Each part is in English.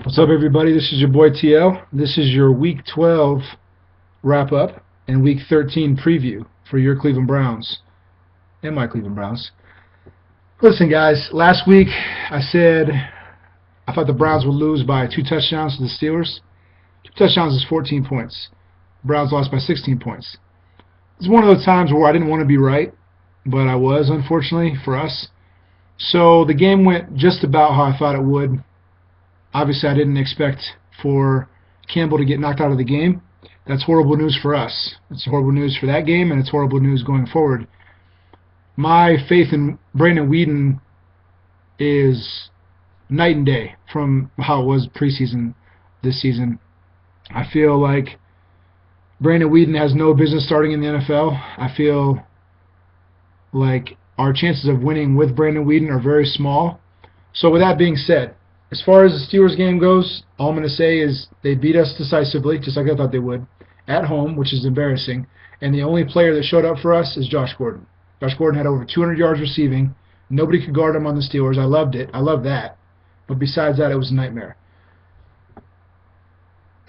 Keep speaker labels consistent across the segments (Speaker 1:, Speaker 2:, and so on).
Speaker 1: What's up, everybody? This is your boy TL. This is your Week 12 wrap-up and Week 13 preview for your Cleveland Browns and my Cleveland Browns. Listen, guys, last week I said I thought the Browns would lose by 2 touchdowns to the Steelers. 2 touchdowns is 14 points. The Browns lost by 16 points. It's one of those times where I didn't want to be right, but I was, unfortunately, for us. So the game went just about how I thought it would. Obviously, I didn't expect for Campbell to get knocked out of the game. That's horrible news for us. It's horrible news for that game, and it's horrible news going forward. My faith in Brandon Weeden is night and day from how it was preseason this season. I feel like Brandon Weeden has no business starting in the NFL. I feel like our chances of winning with Brandon Weeden are very small. So with that being said, as far as the Steelers game goes, all I'm going to say is they beat us decisively, just like I thought they would, at home, which is embarrassing. And the only player that showed up for us is Josh Gordon. Josh Gordon had over 200 yards receiving. Nobody could guard him on the Steelers. I loved it. I love that. But besides that, it was a nightmare.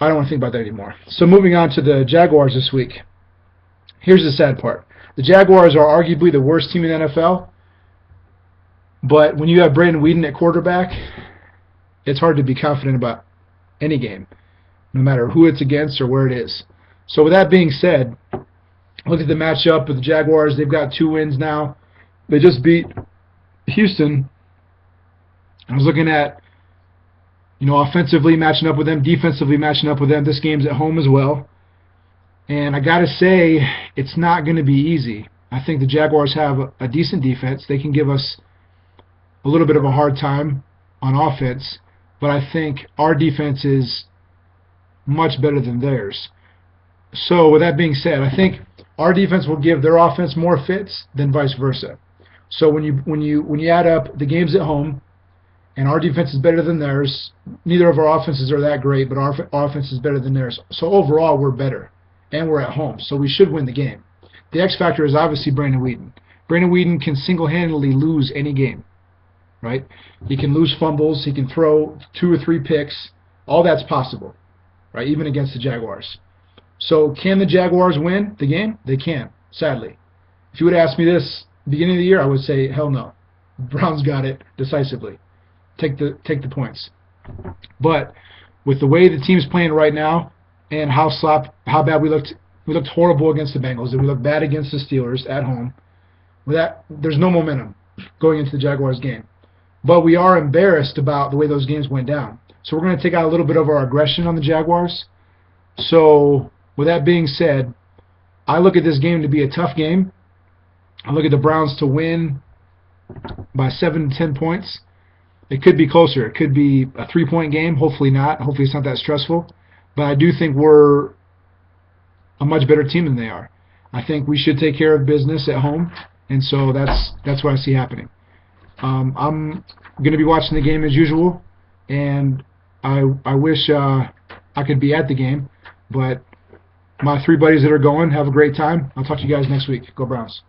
Speaker 1: I don't want to think about that anymore. So moving on to the Jaguars this week. Here's the sad part. The Jaguars are arguably the worst team in the NFL. But when you have Brandon Weeden at quarterback, it's hard to be confident about any game, no matter who it's against or where it is. So with that being said, look at the matchup with the Jaguars. They've got 2 wins now. They just beat Houston. I was looking at, offensively matching up with them, defensively matching up with them. This game's at home as well. And I got to say, it's not going to be easy. I think the Jaguars have a decent defense. They can give us a little bit of a hard time on offense. But I think our defense is much better than theirs. So with that being said, I think our defense will give their offense more fits than vice versa. So when you add up the games at home, and our defense is better than theirs, neither of our offenses are that great, but our offense is better than theirs. So overall, we're better, and we're at home, so we should win the game. The X factor is obviously Brandon Weeden. Brandon Weeden can single-handedly lose any game. Right? He can lose fumbles. He can throw 2 or 3 picks. All that's possible, right? Even against the Jaguars. So can the Jaguars win the game? They can, sadly. If you would ask me this beginning of the year, I would say, hell no. Browns got it decisively. Take the points. But with the way the team's playing right now and how bad we looked horrible against the Bengals, and we looked bad against the Steelers at home. With that, there's no momentum going into the Jaguars game. But we are embarrassed about the way those games went down. So we're going to take out a little bit of our aggression on the Jaguars. So with that being said, I look at this game to be a tough game. I look at the Browns to win by 7 to 10 points. It could be closer. It could be a 3-point game. Hopefully not. Hopefully it's not that stressful. But I do think we're a much better team than they are. I think we should take care of business at home. And so that's what I see happening. I'm going to be watching the game as usual, and I wish I could be at the game, but my 3 buddies that are going, have a great time. I'll talk to you guys next week. Go Browns.